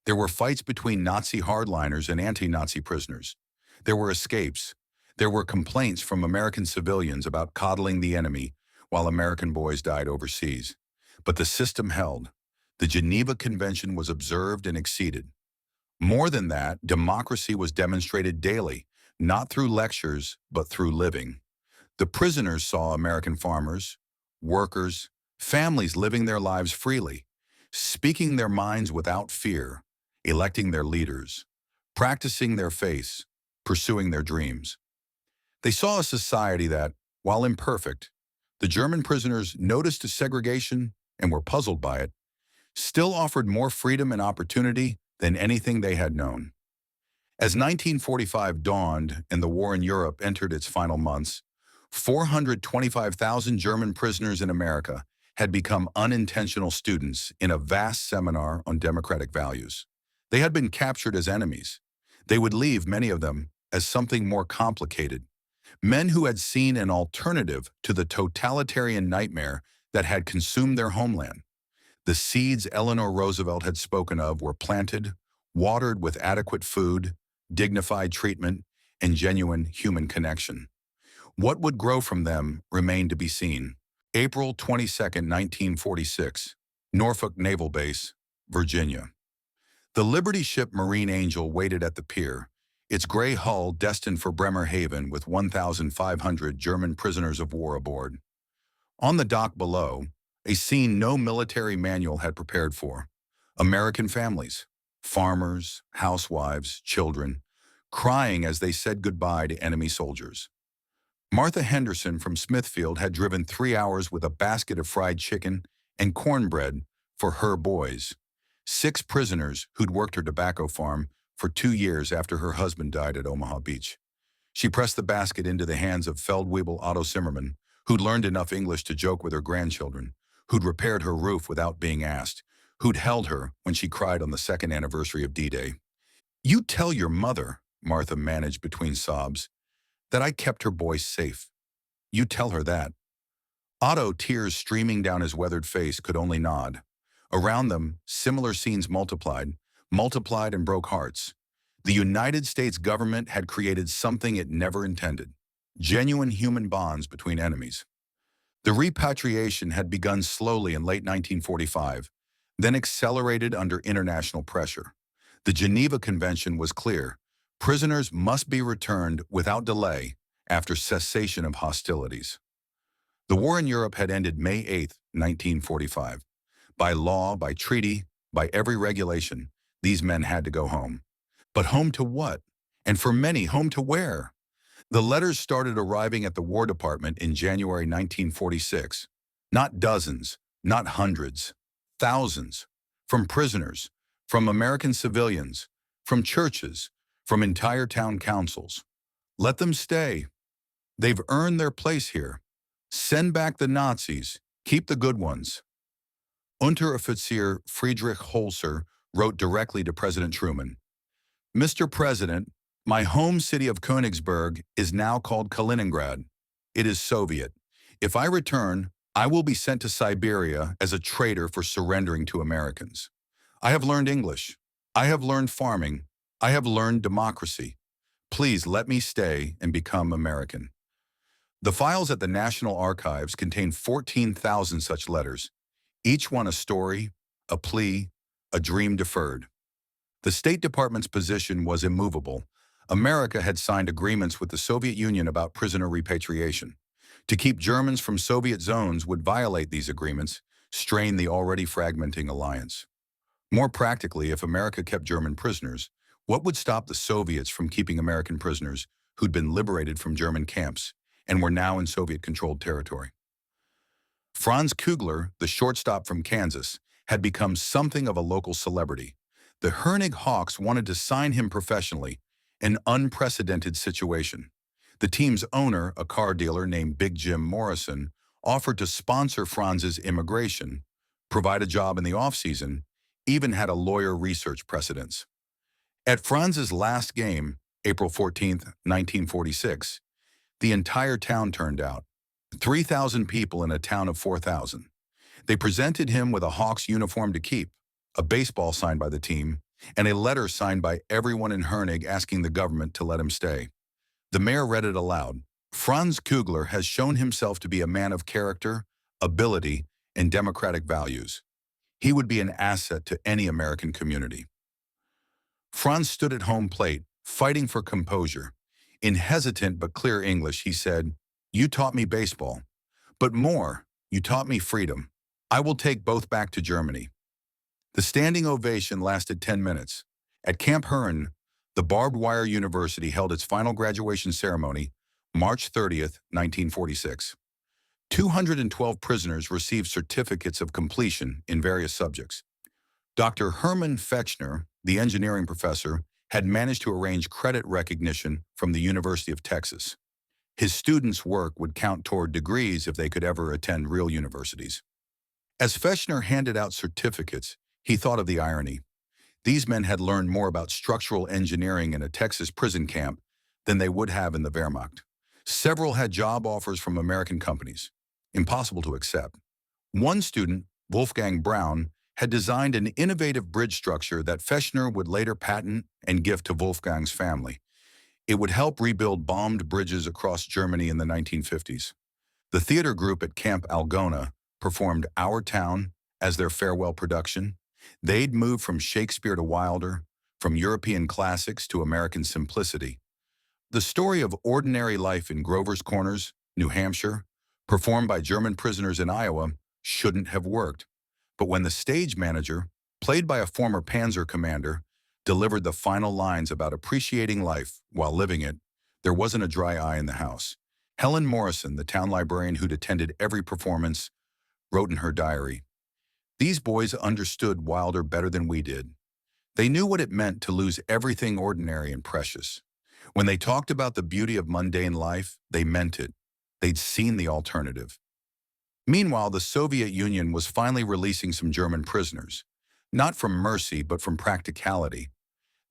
S1: There were fights between Nazi hardliners and anti-Nazi prisoners. There were escapes. There were complaints from American civilians about coddling the enemy while American boys died overseas. But the system held. The Geneva Convention was observed and exceeded. More than that, democracy was demonstrated daily, not through lectures, but through living. The prisoners saw American farmers, workers, families living their lives freely, speaking their minds without fear, electing their leaders, practicing their faiths, pursuing their dreams. They saw a society that, while imperfect, the German prisoners noticed the segregation and were puzzled by it, still offered more freedom and opportunity than anything they had known. As 1945 dawned and the war in Europe entered its final months, 425,000 German prisoners in America had become unintentional students in a vast seminar on democratic values. They had been captured as enemies. They would leave, many of them, as something more complicated. Men who had seen an alternative to the totalitarian nightmare that had consumed their homeland. The seeds Eleanor Roosevelt had spoken of were planted, watered with adequate food, dignified treatment, and genuine human connection. What would grow from them remained to be seen. April 22, 1946, Norfolk Naval Base, Virginia. The Liberty ship Marine Angel waited at the pier, its gray hull destined for Bremerhaven with 1,500 German prisoners of war aboard. On the dock below, a scene no military manual had prepared for. American families, farmers, housewives, children, crying as they said goodbye to enemy soldiers. Martha Henderson from Smithfield had driven 3 hours with a basket of fried chicken and cornbread for her boys, 6 prisoners who'd worked her tobacco farm for 2 years after her husband died at Omaha Beach. She pressed the basket into the hands of Feldwebel Otto Zimmermann, who'd learned enough English to joke with her grandchildren, who'd repaired her roof without being asked, who'd held her when she cried on the second anniversary of D-Day. "You tell your mother," Martha managed between sobs, "that I kept her boys safe. You tell her that." Otto, tears streaming down his weathered face, could only nod. Around them, similar scenes multiplied and broke hearts. The United States government had created something it never intended: genuine human bonds between enemies. The repatriation had begun slowly in late 1945, then accelerated under international pressure. The Geneva Convention was clear: prisoners must be returned without delay after cessation of hostilities. The war in Europe had ended May 8, 1945. By law, by treaty, by every regulation, these men had to go home. But home to what? And for many, home to where? The letters started arriving at the War Department in January 1946. Not dozens, not hundreds, thousands. From prisoners, from American civilians, from churches, from entire town councils. Let them stay. They've earned their place here. Send back the Nazis. Keep the good ones. Unteroffizier Friedrich Holzer wrote directly to President Truman. "Mr. President, my home city of Königsberg is now called Kaliningrad. It is Soviet. If I return, I will be sent to Siberia as a traitor for surrendering to Americans. I have learned English. I have learned farming. I have learned democracy. Please let me stay and become American." The files at the National Archives contain 14,000 such letters, each one a story, a plea, a dream deferred. The State Department's position was immovable. America had signed agreements with the Soviet Union about prisoner repatriation. To keep Germans from Soviet zones would violate these agreements, strain the already fragmenting alliance. More practically, if America kept German prisoners, what would stop the Soviets from keeping American prisoners who'd been liberated from German camps and were now in Soviet-controlled territory? Franz Kugler, the shortstop from Kansas, had become something of a local celebrity. The Hernig Hawks wanted to sign him professionally, an unprecedented situation. The team's owner, a car dealer named Big Jim Morrison, offered to sponsor Franz's immigration, provide a job in the off-season, even had a lawyer research precedence. At Franz's last game, April 14, 1946, the entire town turned out. 3,000 people in a town of 4,000. They presented him with a Hawks uniform to keep, a baseball signed by the team, and a letter signed by everyone in Hernig asking the government to let him stay. The mayor read it aloud. "Franz Kugler has shown himself to be a man of character, ability, and democratic values. He would be an asset to any American community." Franz stood at home plate, fighting for composure. In hesitant but clear English, he said, "You taught me baseball. But more, you taught me freedom. I will take both back to Germany." The standing ovation lasted 10 minutes. At Camp Huron, the Barbed Wire University held its final graduation ceremony, March 30, 1946. 212 prisoners received certificates of completion in various subjects. Dr. Hermann Fechner, the engineering professor, had managed to arrange credit recognition from the University of Texas. His students' work would count toward degrees if they could ever attend real universities. As Fechner handed out certificates, he thought of the irony. These men had learned more about structural engineering in a Texas prison camp than they would have in the Wehrmacht. Several had job offers from American companies. Impossible to accept. One student, Wolfgang Braun, had designed an innovative bridge structure that Fechner would later patent and gift to Wolfgang's family. It would help rebuild bombed bridges across Germany in the 1950s. The theater group at Camp Algona performed Our Town as their farewell production. They'd moved from Shakespeare to Wilder, from European classics to American simplicity. The story of ordinary life in Grover's Corners, New Hampshire, performed by German prisoners in Iowa, shouldn't have worked. But when the stage manager, played by a former Panzer commander, delivered the final lines about appreciating life while living it. There wasn't a dry eye in the house. Helen Morrison, the town librarian who'd attended every performance, wrote in her diary, "These boys understood Wilder better than we did. They knew what it meant to lose everything ordinary and precious. When they talked about the beauty of mundane life, they meant it. They'd seen the alternative." Meanwhile, the Soviet Union was finally releasing some German prisoners, not from mercy but from practicality.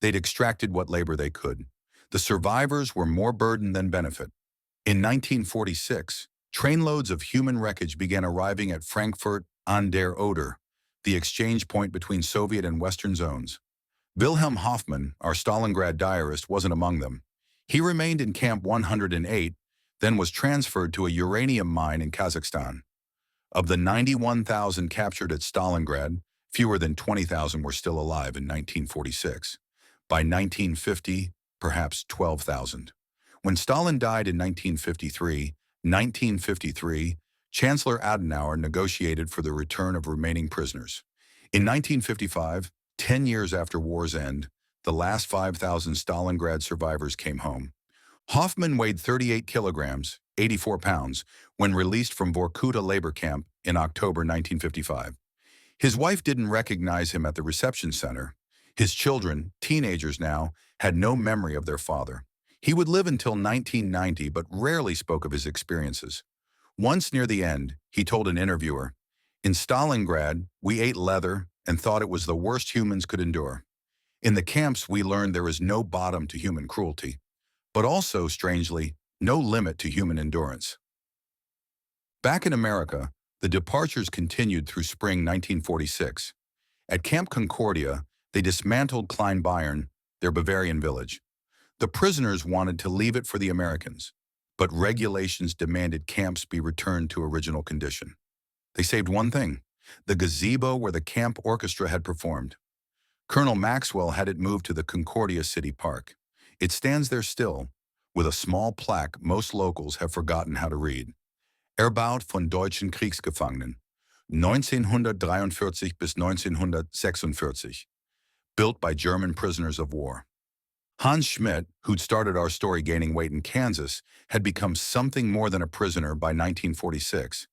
S1: They'd extracted what labor they could. The survivors were more burden than benefit. In 1946, trainloads of human wreckage began arriving at Frankfurt an der Oder, the exchange point between Soviet and Western zones. Wilhelm Hoffmann, our Stalingrad diarist, wasn't among them. He remained in Camp 108, then was transferred to a uranium mine in Kazakhstan. Of the 91,000 captured at Stalingrad, fewer than 20,000 were still alive in 1946. By 1950, perhaps 12,000. When Stalin died in 1953, Chancellor Adenauer negotiated for the return of remaining prisoners. In 1955, 10 years after war's end, the last 5,000 Stalingrad survivors came home. Hoffman weighed 38 kilograms, 84 pounds, when released from Vorkuta labor camp in October 1955. His wife didn't recognize him at the reception center. His children, teenagers now, had no memory of their father. He would live until 1990 but rarely spoke of his experiences. Once near the end, he told an interviewer, "In Stalingrad, we ate leather and thought it was the worst humans could endure. In the camps, we learned there is no bottom to human cruelty, but also, strangely, no limit to human endurance." Back in America, the departures continued through spring 1946. At Camp Concordia, they dismantled Kleinbayern, their Bavarian village. The prisoners wanted to leave it for the Americans, but regulations demanded camps be returned to original condition. They saved one thing, the gazebo where the camp orchestra had performed. Colonel Maxwell had it moved to the Concordia City Park. It stands there still, with a small plaque most locals have forgotten how to read. Erbaut von deutschen Kriegsgefangenen, 1943 bis 1946. Built by German prisoners of war. Hans Schmidt, who'd started our story gaining weight in Kansas, had become something more than a prisoner by 1946.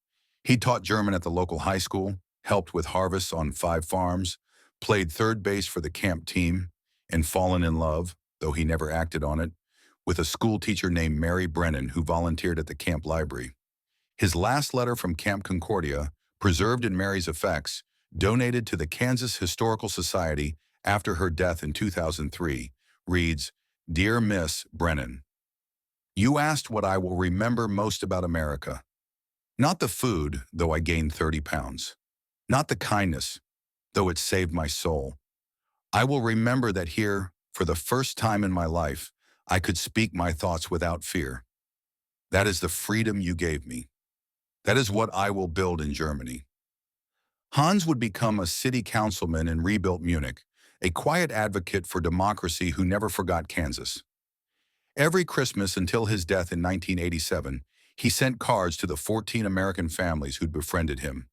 S1: He taught German at the local high school, helped with harvests on 5 farms, played third base for the camp team, and fallen in love, though he never acted on it, with a school teacher named Mary Brennan who volunteered at the camp library. His last letter from Camp Concordia, preserved in Mary's effects, donated to the Kansas Historical Society after her death in 2003, reads, "Dear Miss Brennan, you asked what I will remember most about America. Not the food, though I gained 30 pounds. Not the kindness, though it saved my soul. I will remember that here, for the first time in my life, I could speak my thoughts without fear. That is the freedom you gave me. That is what I will build in Germany." Hans would become a city councilman in rebuilt Munich, a quiet advocate for democracy who never forgot Kansas. Every Christmas until his death in 1987, he sent cards to the 14 American families who'd befriended him.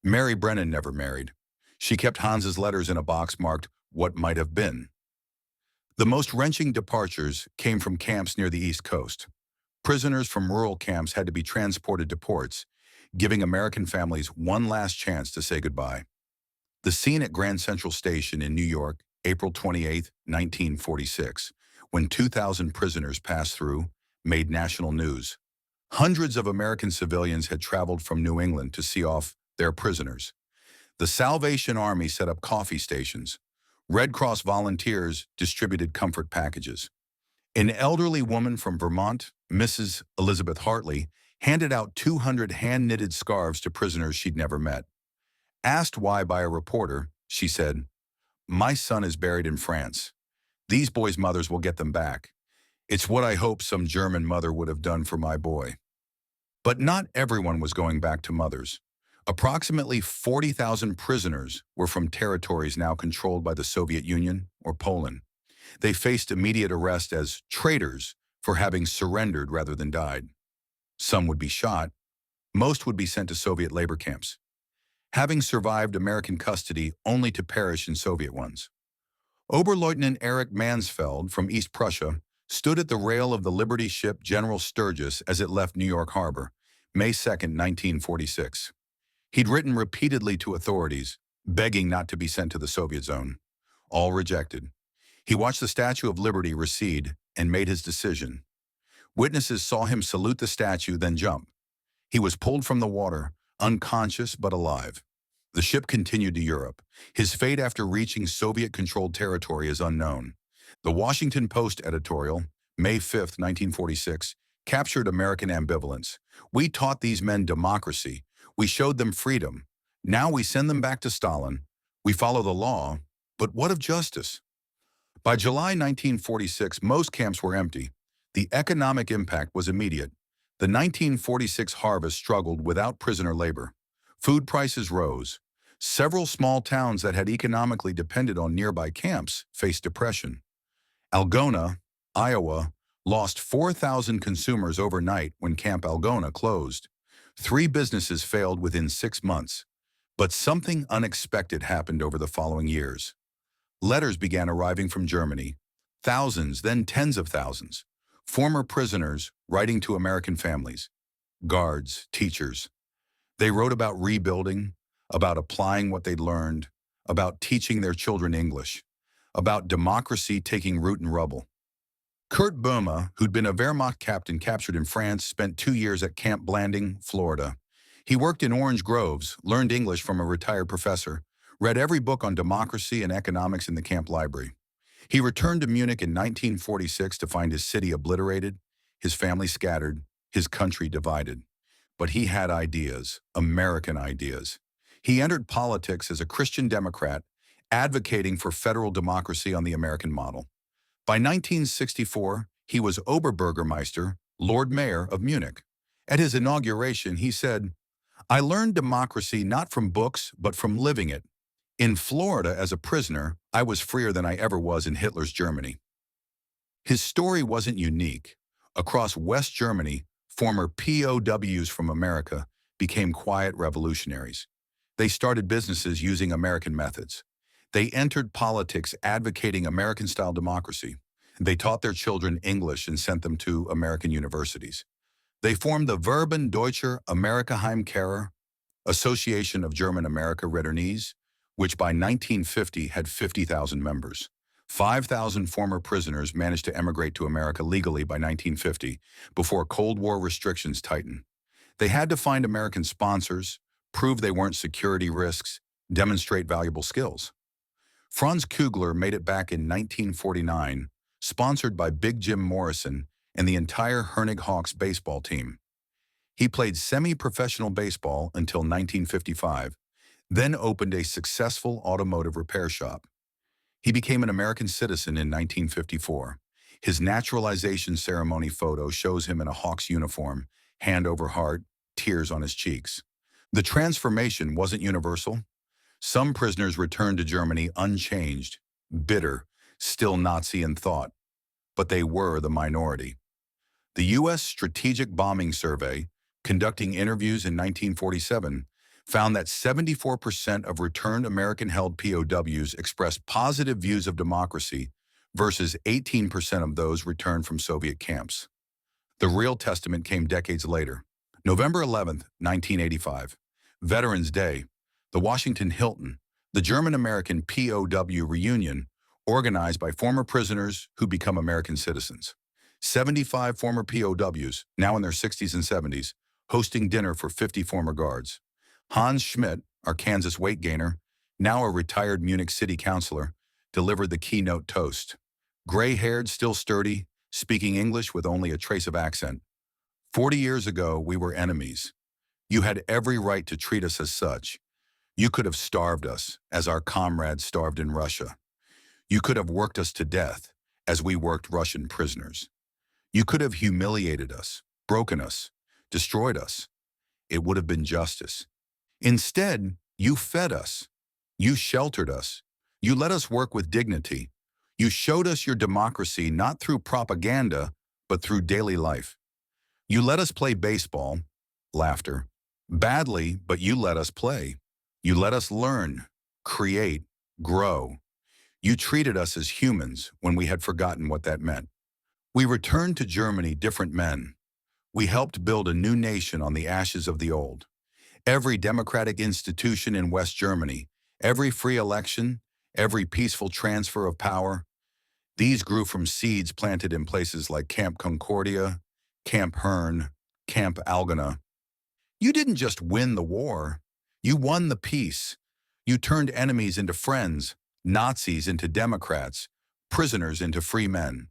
S1: Mary Brennan never married. She kept Hans's letters in a box marked, "What Might Have Been." The most wrenching departures came from camps near the East Coast. Prisoners from rural camps had to be transported to ports, giving American families one last chance to say goodbye. The scene at Grand Central Station in New York, April 28, 1946, when 2,000 prisoners passed through, made national news. Hundreds of American civilians had traveled from New England to see off their prisoners. The Salvation Army set up coffee stations. Red Cross volunteers distributed comfort packages. An elderly woman from Vermont, Mrs. Elizabeth Hartley, handed out 200 hand-knitted scarves to prisoners she'd never met. Asked why by a reporter, she said, "My son is buried in France. These boys' mothers will get them back. It's what I hope some German mother would have done for my boy." But not everyone was going back to mothers. Approximately 40,000 prisoners were from territories now controlled by the Soviet Union or Poland. They faced immediate arrest as traitors for having surrendered rather than died. Some would be shot. Most would be sent to Soviet labor camps. having survived American custody only to perish in Soviet ones. Oberleutnant Erich Mansfeld from East Prussia stood at the rail of the Liberty ship General Sturgis as it left New York Harbor, May 2, 1946. He'd written repeatedly to authorities, begging not to be sent to the Soviet zone. All rejected. He watched the Statue of Liberty recede and made his decision. Witnesses saw him salute the statue, then jump. He was pulled from the water, unconscious but alive. The ship continued to Europe. His fate after reaching Soviet-controlled territory is unknown. The Washington Post editorial, May 5, 1946, captured American ambivalence. "We taught these men democracy. We showed them freedom. Now we send them back to Stalin. We follow the law, but what of justice?" By July 1946, most camps were empty. The economic impact was immediate. The 1946 harvest struggled without prisoner labor. Food prices rose. Several small towns that had economically depended on nearby camps faced depression. Algona, Iowa, lost 4,000 consumers overnight when Camp Algona closed. 3 businesses failed within 6 months. But something unexpected happened over the following years. Letters began arriving from Germany. Thousands, then tens of thousands. Former prisoners writing to American families. Guards, teachers. They wrote about rebuilding, about applying what they'd learned, about teaching their children English, about democracy taking root in rubble. Kurt Boehme, who'd been a Wehrmacht captain captured in France, spent 2 years at Camp Blanding, Florida. He worked in orange groves, learned English from a retired professor, read every book on democracy and economics in the camp library. He returned to Munich in 1946 to find his city obliterated, his family scattered, his country divided. But he had ideas, American ideas. He entered politics as a Christian Democrat, advocating for federal democracy on the American model. By 1964, he was Oberbürgermeister, Lord Mayor of Munich. At his inauguration, he said, "I learned democracy not from books, but from living it. In Florida, as a prisoner, I was freer than I ever was in Hitler's Germany." His story wasn't unique. Across West Germany, former POWs from America became quiet revolutionaries. They started businesses using American methods. They entered politics advocating American-style democracy. They taught their children English and sent them to American universities. They formed the Verben Deutscher Amerikaheimkehrer, Association of German America Returnees, which by 1950 had 50,000 members. 5,000 former prisoners managed to emigrate to America legally by 1950, before Cold War restrictions tightened. They had to find American sponsors, prove they weren't security risks, demonstrate valuable skills. Franz Kugler made it back in 1949, sponsored by Big Jim Morrison and the entire Herning Hawks baseball team. He played semi-professional baseball until 1955, then opened a successful automotive repair shop. He became an American citizen in 1954. His naturalization ceremony photo shows him in a Hawks uniform, hand over heart, tears on his cheeks. The transformation wasn't universal. Some prisoners returned to Germany unchanged, bitter, still Nazi in thought. But they were the minority. The U.S. Strategic Bombing Survey, conducting interviews in 1947, found that 74% of returned American-held POWs expressed positive views of democracy versus 18% of those returned from Soviet camps. The real testament came decades later. November 11, 1985, Veterans Day, the Washington Hilton, the German-American POW reunion organized by former prisoners who become American citizens. 75 former POWs, now in their 60s and 70s, hosting dinner for 50 former guards. Hans Schmidt, our Kansas weight gainer, now a retired Munich city councilor, delivered the keynote toast. Gray-haired, still sturdy, speaking English with only a trace of accent. 40 years ago, we were enemies. You had every right to treat us as such. You could have starved us, as our comrades starved in Russia. You could have worked us to death, as we worked Russian prisoners. You could have humiliated us, broken us, destroyed us. It would have been justice. Instead, you fed us. You sheltered us. You let us work with dignity. You showed us your democracy not through propaganda, but through daily life. You let us play baseball, laughter, badly, but you let us play. You let us learn, create, grow. You treated us as humans when we had forgotten what that meant. We returned to Germany different men. We helped build a new nation on the ashes of the old. Every democratic institution in West Germany, every free election, every peaceful transfer of power, these grew from seeds planted in places like Camp Concordia, Camp Herne, Camp Algona. You didn't just win the war, you won the peace. You turned enemies into friends, Nazis into Democrats, prisoners into free men.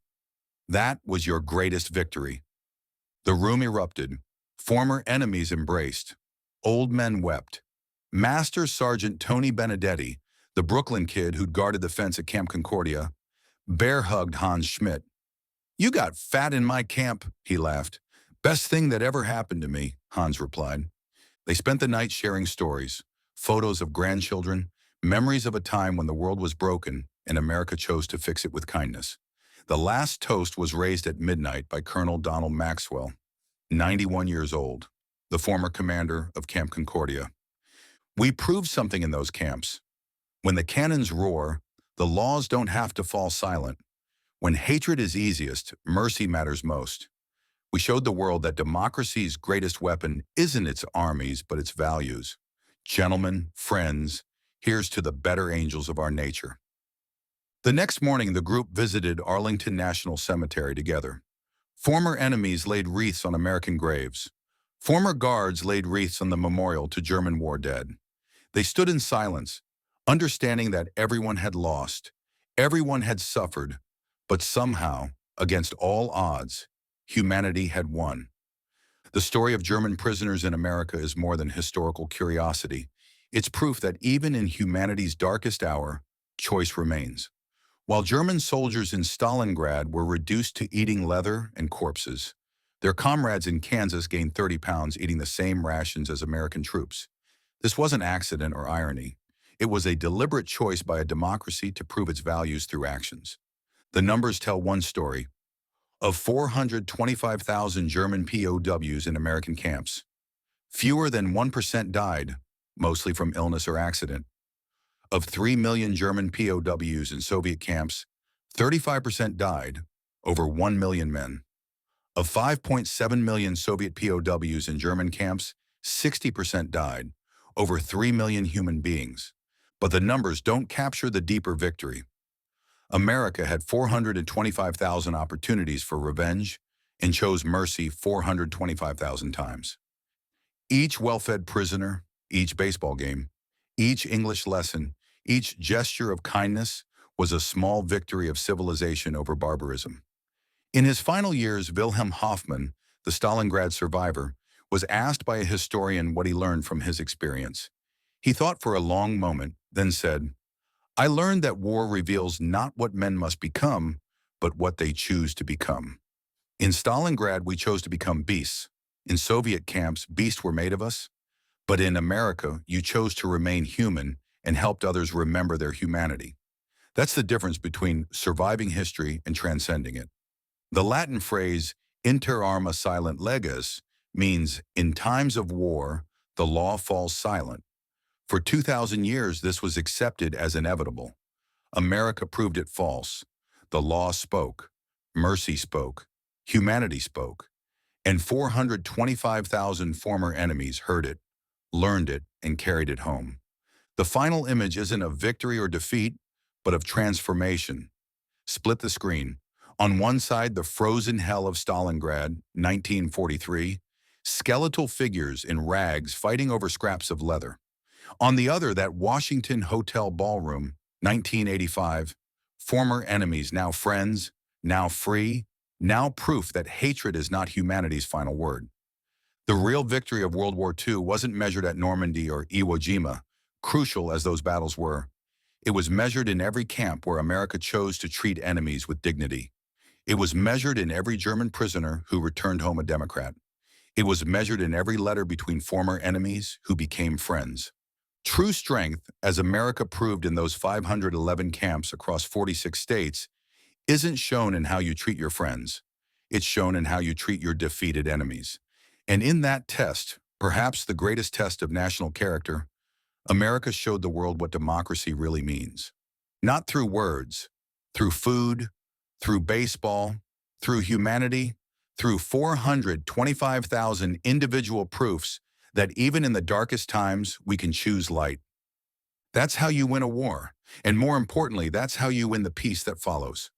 S1: That was your greatest victory. The room erupted. Former enemies embraced. Old men wept. Master Sergeant Tony Benedetti, the Brooklyn kid who'd guarded the fence at Camp Concordia, bear-hugged Hans Schmidt. "You got fat in my camp," he laughed. "Best thing that ever happened to me," Hans replied. They spent the night sharing stories, photos of grandchildren, memories of a time when the world was broken and America chose to fix it with kindness. The last toast was raised at midnight by Colonel Donald Maxwell, 91 years old, the former commander of Camp Concordia. "We proved something in those camps. When the cannons roar, the laws don't have to fall silent. When hatred is easiest, mercy matters most. We showed the world that democracy's greatest weapon isn't its armies, but its values. Gentlemen, friends, here's to the better angels of our nature." The next morning, the group visited Arlington National Cemetery together. Former enemies laid wreaths on American graves. Former guards laid wreaths on the memorial to German war dead. They stood in silence, understanding that everyone had lost, everyone had suffered, but somehow, against all odds, humanity had won. The story of German prisoners in America is more than historical curiosity. It's proof that even in humanity's darkest hour, choice remains. While German soldiers in Stalingrad were reduced to eating leather and corpses, their comrades in Kansas gained 30 pounds eating the same rations as American troops. This wasn't accident or irony. It was a deliberate choice by a democracy to prove its values through actions. The numbers tell one story. Of 425,000 German POWs in American camps, fewer than 1% died, mostly from illness or accident. Of 3 million German POWs in Soviet camps, 35% died, over 1 million men. Of 5.7 million Soviet POWs in German camps, 60% died, over 3 million human beings. But the numbers don't capture the deeper victory. America had 425,000 opportunities for revenge and chose mercy 425,000 times. Each well-fed prisoner, each baseball game, each English lesson, each gesture of kindness was a small victory of civilization over barbarism. In his final years, Wilhelm Hoffmann, the Stalingrad survivor, was asked by a historian what he learned from his experience. He thought for a long moment, then said, "I learned that war reveals not what men must become, but what they choose to become. In Stalingrad, we chose to become beasts. In Soviet camps, beasts were made of us. But in America, you chose to remain human and helped others remember their humanity. That's the difference between surviving history and transcending it." The Latin phrase, inter arma silent leges, means in times of war, the law falls silent. For 2,000 years, this was accepted as inevitable. America proved it false. The law spoke, mercy spoke, humanity spoke, and 425,000 former enemies heard it, learned it, and carried it home. The final image isn't of victory or defeat, but of transformation. Split the screen. On one side, the frozen hell of Stalingrad, 1943, skeletal figures in rags fighting over scraps of leather. On the other, that Washington Hotel ballroom, 1985, former enemies, now friends, now free, now proof that hatred is not humanity's final word. The real victory of World War II wasn't measured at Normandy or Iwo Jima, crucial as those battles were. It was measured in every camp where America chose to treat enemies with dignity. It was measured in every German prisoner who returned home a Democrat. It was measured in every letter between former enemies who became friends. True strength, as America proved in those 511 camps across 46 states, isn't shown in how you treat your friends. It's shown in how you treat your defeated enemies. And in that test, perhaps the greatest test of national character, America showed the world what democracy really means. Not through words, through food, through baseball, through humanity, through 425,000 individual proofs that even in the darkest times, we can choose light. That's how you win a war, and more importantly, that's how you win the peace that follows.